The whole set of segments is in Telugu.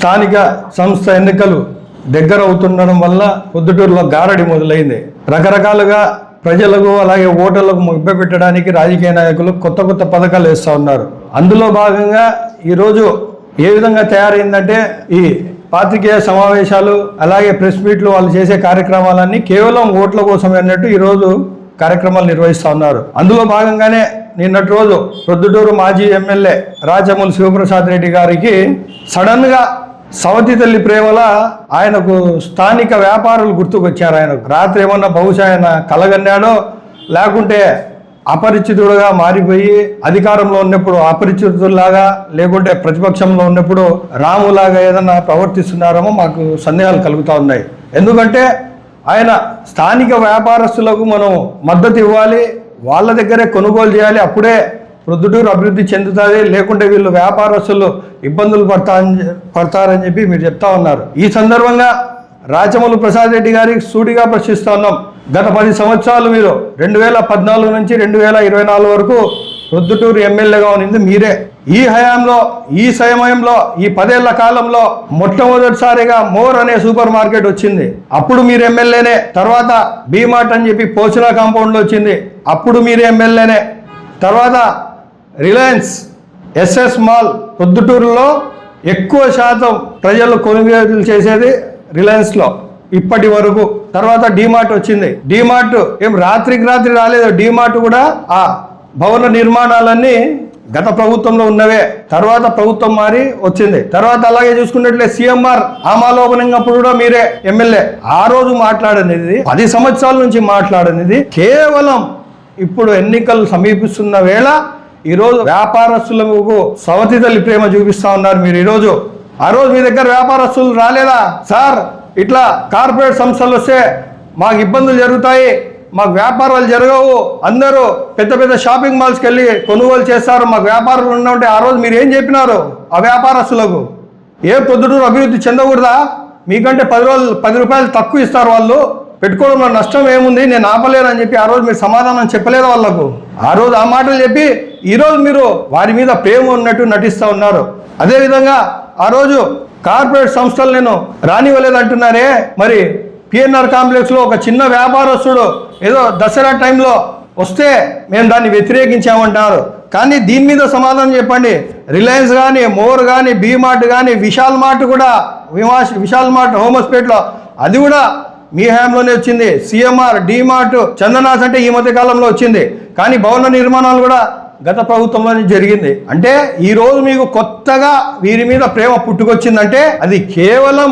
స్థానిక సంస్థ ఎన్నికలు దగ్గర అవుతుండడం వల్ల పొద్దుటూరులో గారడి మొదలైంది. రకరకాలుగా ప్రజలకు అలాగే ఓటర్లకు మభ్యపెట్టడానికి రాజకీయ నాయకులు కొత్త కొత్త పథకాలు వేస్తూ ఉన్నారు. అందులో భాగంగా ఈరోజు ఏ విధంగా తయారైందంటే ఈ పాత్రికేయ సమావేశాలు అలాగే ప్రెస్ మీట్లు వాళ్ళు చేసే కార్యక్రమాలన్నీ కేవలం ఓట్ల కోసమే అన్నట్టు ఈరోజు కార్యక్రమాలు నిర్వహిస్తూ ఉన్నారు. అందులో భాగంగానే నిన్నటి రోజు ప్రొద్దుటూరు మాజీ ఎమ్మెల్యే రాచమూలు శివప్రసాద్ రెడ్డి గారికి సడన్గా సవతి తల్లి ప్రేమల ఆయనకు స్థానిక వ్యాపారులు గుర్తుకొచ్చారు. ఆయనకు రాత్రి ఏమన్నా బహుశా ఆయన కలగన్నాడో లేకుంటే అపరిచితుడుగా మారిపోయి అధికారంలో ఉన్నప్పుడు అపరిచితుల్లాగా లేకుంటే ప్రతిపక్షంలో ఉన్నప్పుడు రాములాగా ఏదన్నా ప్రవర్తిస్తున్నారేమో మాకు సందేహాలు కలుగుతూ ఉన్నాయి. ఎందుకంటే ఆయన స్థానిక వ్యాపారస్తులకు మనం మద్దతు ఇవ్వాలి, వాళ్ళ దగ్గరే కొనుగోలు చేయాలి, అప్పుడే ప్రొద్దుటూరు అభివృద్ధి చెందుతుంది, లేకుంటే వీళ్ళు వ్యాపారస్తులు ఇబ్బందులు పడతారని చెప్పి మీరు చెప్తా ఉన్నారు. ఈ సందర్భంగా రాచమూలు ప్రసాద్ రెడ్డి గారికి సూటిగా ప్రశ్నిస్తా ఉన్నాం. గత 10 సంవత్సరాలు మీరు 2014 నుంచి 2024 వరకు ప్రొద్దుటూరు ఎమ్మెల్యేగా ఉన్నది మీరే. ఈ హయాంలో ఈ సమయంలో ఈ 10 ఏళ్ల కాలంలో మొట్టమొదటిసారిగా మోర్ అనే సూపర్ మార్కెట్ వచ్చింది, అప్పుడు మీరు ఎమ్మెల్యేనే. తర్వాత బీమార్ట్ అని చెప్పి పోచనా కాంపౌండ్లో వచ్చింది, అప్పుడు మీరు ఎమ్మెల్యేనే. తర్వాత రిలయన్స్ ఎస్ఎస్ మాల్ ప్రొద్దుటూరులో ఎక్కువ శాతం ప్రజలు కొనుగోలు చేసేది రిలయన్స్లో ఇప్పటి వరకు. తర్వాత డీమార్ట్ వచ్చింది. డీమార్ట్ ఏం రాత్రికి రాత్రి రాలేదు. డీమార్ట్ కూడా ఆ భవన నిర్మాణాలన్నీ గత ప్రభుత్వంలో ఉన్నవే, తర్వాత ప్రభుత్వం మారి వచ్చింది. తర్వాత అలాగే చూసుకున్నట్లే సిఎంఆర్ ఆమాలోపనంగప్పుడు కూడా మీరే ఎమ్మెల్యే. ఆ రోజు మాట్లాడనిది 10 సంవత్సరాల నుంచి మాట్లాడనిది కేవలం ఇప్పుడు ఎన్నికలు సమీపిస్తున్న వేళ ఈరోజు వ్యాపారస్తులకు సవతి తల్లి ప్రేమ చూపిస్తా ఉన్నారు మీరు. ఈరోజు ఆ రోజు మీ దగ్గర వ్యాపారస్తులు రాలేదా సార్? ఇట్లా కార్పొరేట్ సంస్థలు వస్తే మాకు ఇబ్బందులు జరుగుతాయి, మాకు వ్యాపారాలు జరగవు, అందరూ పెద్ద పెద్ద షాపింగ్ మాల్స్కి వెళ్ళి కొనుగోలు చేస్తారు, మాకు వ్యాపారాలు ఉంటే ఆ రోజు మీరు ఏం చెప్పినారు ఆ వ్యాపారస్తులకు? ఏ పొద్దుటూరు అభివృద్ధి చెందకూడదా? మీకంటే 10 రూపాయలు తక్కువ ఇస్తారు వాళ్ళు, పెట్టుకోవడంలో నష్టం ఏముంది, నేను ఆపలేనని చెప్పి ఆ రోజు మీరు సమాధానం చెప్పలేదు వాళ్ళకు. ఆ రోజు ఆ మాటలు చెప్పి ఈరోజు మీరు వారి మీద ప్రేమ ఉన్నట్టు నటిస్తూ ఉన్నారు. అదేవిధంగా ఆ రోజు కార్పొరేట్ సంస్థలు నేను రానివ్వలేదు అంటున్నారే, మరి పిఎన్ఆర్ కాంప్లెక్స్లో ఒక చిన్న వ్యాపారస్తుడు ఏదో దసరా టైంలో వస్తే మేము దాన్ని వ్యతిరేకించామంటారు. కానీ దీని మీద సమాధానం చెప్పండి. రిలయన్స్ కానీ, మోర్ కానీ, బీమార్ట్ కానీ, విశాల్ మార్ట్ కూడా, విశాల్ మార్ట్ హోమస్పేట్లో అది కూడా మీ హయాంలోనే వచ్చింది. సిఎంఆర్, డీమార్ట్, చందనాస్ అంటే ఈ మధ్య కాలంలో వచ్చింది. కానీ భవన నిర్మాణాలు కూడా గత ప్రభుత్వంలోనే జరిగింది. అంటే ఈరోజు మీకు కొత్తగా వీరి మీద ప్రేమ పుట్టుకొచ్చిందంటే అది కేవలం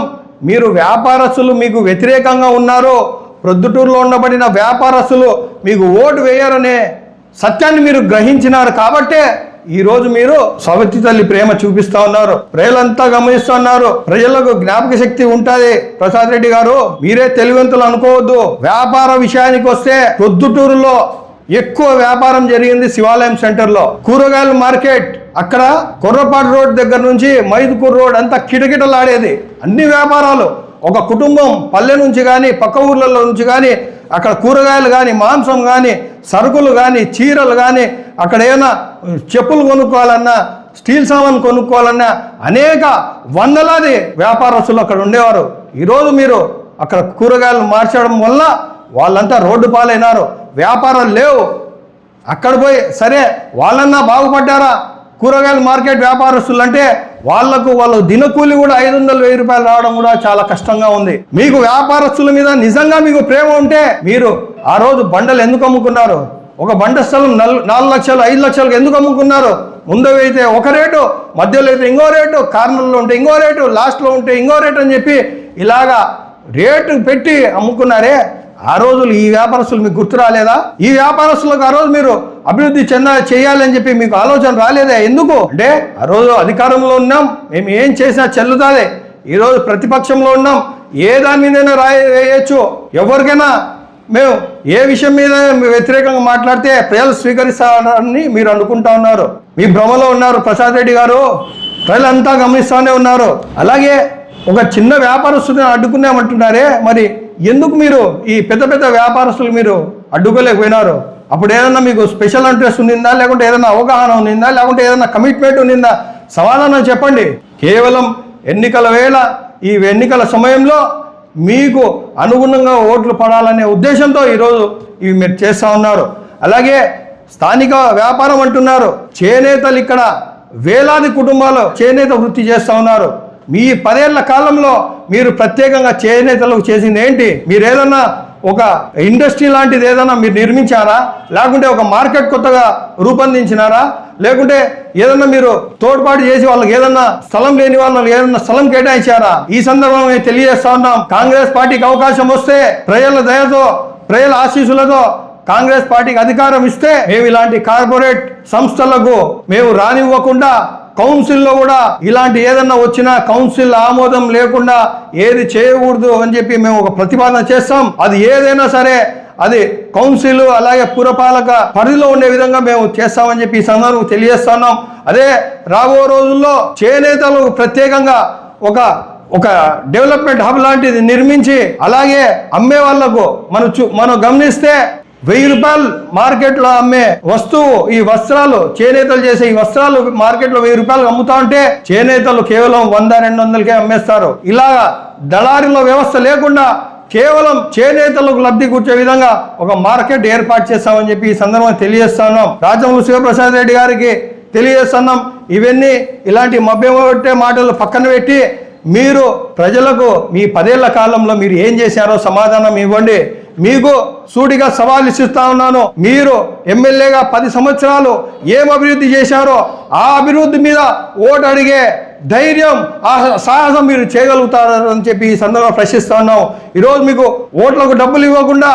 మీరు వ్యాపారస్తులు మీకు వ్యతిరేకంగా ఉన్నారు, ప్రొద్దుటూరులో ఉండబడిన వ్యాపారస్తులు మీకు ఓటు వేయరనే సత్యాన్ని మీరు గ్రహించినారు కాబట్టే ఈరోజు మీరు సవతి తల్లి ప్రేమ చూపిస్తా ఉన్నారు. ప్రజలంతా గమనిస్తున్నారు. ప్రజలకు జ్ఞాపక శక్తి ఉంటుంది. ప్రసాద్ రెడ్డి గారు మీరే తెలివంతులు అనుకోవద్దు. వ్యాపార విషయానికి వస్తే ప్రొద్దుటూరులో ఎక్కువ వ్యాపారం జరిగింది శివాలయం సెంటర్లో. కూరగాయల మార్కెట్ అక్కడ కొర్రపాటు రోడ్ దగ్గర నుంచి మైదుకూరు రోడ్ అంతా కిటకిటలాడేది. అన్ని వ్యాపారాలు, ఒక కుటుంబం పల్లె నుంచి కానీ పక్క ఊర్లలో నుంచి కానీ అక్కడ కూరగాయలు కానీ, మాంసం కానీ, సరుకులు కానీ, చీరలు కానీ, అక్కడ ఏమైనా చెప్పులు కొనుక్కోవాలన్నా, స్టీల్ సామాన్ కొనుక్కోవాలన్నా అనేక వందలాది వ్యాపారస్తులు అక్కడ ఉండేవారు. ఈరోజు మీరు అక్కడ కూరగాయలు మార్చడం వల్ల వాళ్ళంతా రోడ్డు పాలైనారు, వ్యాపారాలు లేవు. అక్కడ పోయి సరే వాళ్ళన్నా బాగుపడ్డారా? కూరగాయల మార్కెట్ వ్యాపారస్తులు అంటే వాళ్ళ దినకూలి కూడా 500-1000 రూపాయలు రావడం కూడా చాలా కష్టంగా ఉంది. మీకు వ్యాపారస్తుల మీద నిజంగా మీకు ప్రేమ ఉంటే మీరు ఆ రోజు బండలు ఎందుకు అమ్ముకున్నారు? ఒక బండ స్థలం 4 లక్షలు 5 లక్షలకు ఎందుకు అమ్ముకున్నారు? ముందు అయితే ఒక రేటు, మధ్యలో అయితే ఇంకో రేటు, కార్నర్లో ఉంటే ఇంకో రేటు, లాస్ట్లో ఉంటే ఇంకో రేటు అని చెప్పి ఇలాగా రేటు పెట్టి అమ్ముకున్నారే. ఆ రోజులు ఈ వ్యాపారస్తులు మీకు గుర్తు రాలేదా? ఈ వ్యాపారస్తులకు ఆ రోజు మీరు అభివృద్ధి చేయాలని చెప్పి మీకు ఆలోచన రాలేదా? ఎందుకు అంటే ఆ రోజు అధికారంలో ఉన్నాం, మేము ఏం చేసినా చెల్లుతాదే. ఈరోజు ప్రతిపక్షంలో ఉన్నాం, ఏ దాని మీదైనా వేయచ్చు, ఎవరికైనా మేము ఏ విషయం మీద వ్యతిరేకంగా మాట్లాడితే ప్రజలు స్వీకరిస్తారని మీరు అనుకుంటా ఉన్నారు. మీ భ్రమలో ఉన్నారు ప్రసాద్ రెడ్డి గారు. ప్రజలంతా గమనిస్తూనే ఉన్నారు. అలాగే ఒక చిన్న వ్యాపారస్తుని అడ్డుకున్నామంటున్నారే, మరి ఎందుకు మీరు ఈ పెద్ద పెద్ద వ్యాపారస్తులు మీరు అడ్డుకోలేకపోయినారు? అప్పుడు ఏదన్నా మీకు స్పెషల్ ఇంట్రెస్ట్ ఉండిందా, లేకుంటే ఏదైనా అవగాహన ఉండిందా, లేకుంటే ఏదైనా కమిట్మెంట్ ఉండిందా? సమాధానం చెప్పండి. కేవలం ఎన్నికల వేళ ఈ ఎన్నికల సమయంలో మీకు అనుగుణంగా ఓట్లు పడాలనే ఉద్దేశంతో ఈరోజు ఇవి మీరు చేస్తూ ఉన్నారు. అలాగే స్థానిక వ్యాపారం అంటున్నారు. చేనేతలు ఇక్కడ వేలాది కుటుంబాలు చేనేత వృత్తి చేస్తూ ఉన్నారు. మీ 10 ఏళ్ల కాలంలో మీరు ప్రత్యేకంగా చేనేతలకు చేసింది ఏంటి? మీరు ఏదన్నా ఒక ఇండస్ట్రీ లాంటిది ఏదైనా మీరు నిర్మించారా? లేకుంటే ఒక మార్కెట్ కొత్తగా రూపొందించినారా? లేకుంటే ఏదన్నా మీరు తోడ్పాటు చేసి వాళ్ళకి ఏదన్నా స్థలం లేని వాళ్ళకి ఏదన్నా స్థలం కేటాయించారా? ఈ సందర్భంగా తెలియజేస్తా ఉన్నాం, కాంగ్రెస్ పార్టీకి అవకాశం వస్తే ప్రజల దయతో ప్రజల ఆశీస్సులతో కాంగ్రెస్ పార్టీకి అధికారం ఇస్తే మేము ఇలాంటి కార్పొరేట్ సంస్థలకు మేము రానివ్వకుండా కౌన్సిల్లో కూడా ఇలాంటి ఏదన్నా వచ్చినా కౌన్సిల్ ఆమోదం లేకుండా ఏది చేయకూడదు అని చెప్పి మేము ఒక ప్రతిపాదన చేస్తాం. అది ఏదైనా సరే అది కౌన్సిల్ అలాగే పురపాలక పరిధిలో ఉండే విధంగా మేము చేస్తామని చెప్పి ఈ సందర్భంగా తెలియజేస్తున్నాం. అదే రాబో రోజుల్లో చేనేతలు ప్రత్యేకంగా ఒక డెవలప్మెంట్ హబ్ లాంటిది నిర్మించి అలాగే అమ్మే వాళ్లకు మనం గమనిస్తే 1000 రూపాయలు మార్కెట్లో అమ్మే వస్తువు ఈ వస్త్రాలు చేనేతలు చేసే ఈ వస్త్రాలు మార్కెట్లో 1000 రూపాయలు అమ్ముతా ఉంటే చేనేతలు కేవలం 100-200కే అమ్మేస్తారు. ఇలాగా దళారీల వ్యవస్థ లేకుండా కేవలం చేనేతలకు లబ్ధి కూర్చే విధంగా ఒక మార్కెట్ ఏర్పాటు చేస్తామని చెప్పి ఈ సందర్భంగా తెలియజేస్తున్నాం. రాజమౌళి శివప్రసాద్ రెడ్డి గారికి తెలియజేస్తున్నాం. ఇవన్నీ ఇలాంటి మభ్యపెట్టే మాటలు పక్కన పెట్టి మీరు ప్రజలకు మీ 10 ఏళ్ల కాలంలో మీరు ఏం చేశారో సమాధానం ఇవ్వండి. మీకు సూటిగా సవాల్ ఇస్తా ఉన్నాను. మీరు ఎమ్మెల్యేగా 10 సంవత్సరాలు ఏం అభివృద్ధి చేశారో ఆ అభివృద్ధి మీద ఓటు అడిగే ధైర్యం ఆ సాహసం మీరు చేయగలుగుతారని చెప్పి ఈ సందర్భంగా ప్రశ్నిస్తా ఉన్నాం. ఈరోజు మీకు ఓట్లకు డబ్బులు ఇవ్వకుండా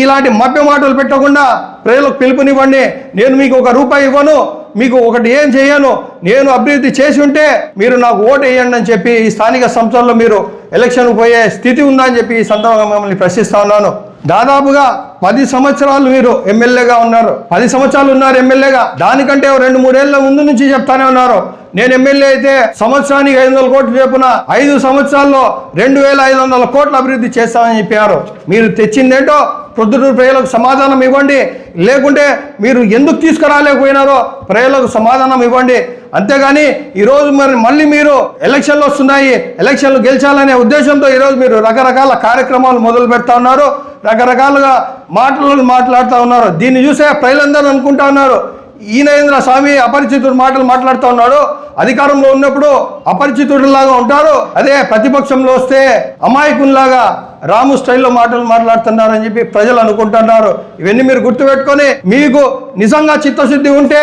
ఇలాంటి మభ్య మాటలు పెట్టకుండా ప్రజలకు పిలుపునివ్వండి. నేను మీకు ₹1 ఇవ్వను, మీకు ఒకటి ఏం చేయను, నేను అభివృద్ధి చేసి ఉంటే మీరు నాకు ఓటు వేయండి అని చెప్పి ఈ స్థానిక సంస్థల్లో మీరు ఎలక్షన్కు పోయే స్థితి ఉందా అని చెప్పి ఈ సందర్భంగా మిమ్మల్ని ప్రశ్నిస్తా ఉన్నాను. దాదాపుగా 10 సంవత్సరాలు మీరు ఎమ్మెల్యేగా ఉన్నారు. 10 సంవత్సరాలు ఉన్నారు ఎమ్మెల్యేగా. దానికంటే 2-3 ఏళ్ల ముందు నుంచి చెప్తానే ఉన్నారు, నేను ఎమ్మెల్యే అయితే సంవత్సరానికి 500 కోట్లు చొప్పున 5 సంవత్సరాల్లో 2500 కోట్ల అభివృద్ధి చేస్తామని చెప్పారు. మీరు తెచ్చిందేంటో ప్రొద్దుటూరు ప్రజలకు సమాధానం ఇవ్వండి. లేకుంటే మీరు ఎందుకు తీసుకురాలేకపోయినారో ప్రజలకు సమాధానం ఇవ్వండి. అంతేగాని ఈరోజు మళ్ళీ మీరు ఎలక్షన్లు వస్తున్నాయి, ఎలక్షన్లు గెలిచాలనే ఉద్దేశంతో ఈరోజు మీరు రకరకాల కార్యక్రమాలు మొదలు పెడతా ఉన్నారు, రకరకాలుగా మాట్లాడుతూ ఉన్నారు. దీన్ని చూసే ప్రజలందరూ అనుకుంటా ఉన్నారు, ఈయనేంద్ర స్వామి అపరిచితుడు మాటలు మాట్లాడుతూ ఉన్నాడు. అధికారంలో ఉన్నప్పుడు అపరిచితుడిలాగా ఉంటారు, అదే ప్రతిపక్షంలో వస్తే అమాయకుల్లాగా రాము స్టైల్లో మాటలు మాట్లాడుతున్నారని చెప్పి ప్రజలు అనుకుంటున్నారు. ఇవన్నీ మీరు గుర్తుపెట్టుకొని మీకు నిజంగా చిత్తశుద్ధి ఉంటే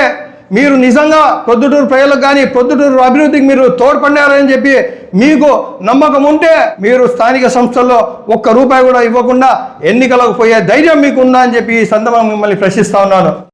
మీరు నిజంగా ప్రొద్దుటూరు ప్రజలకు కానీ ప్రొద్దుటూరు అభివృద్ధికి మీరు తోడ్పడినారని చెప్పి మీకు నమ్మకం ఉంటే మీరు స్థానిక సంస్థల్లో ₹1 కూడా ఇవ్వకుండా ఎన్నికలకు పోయే ధైర్యం మీకు ఉందా అని చెప్పి ఈ సందర్భంగా మిమ్మల్ని ప్రశ్నిస్తా ఉన్నాను.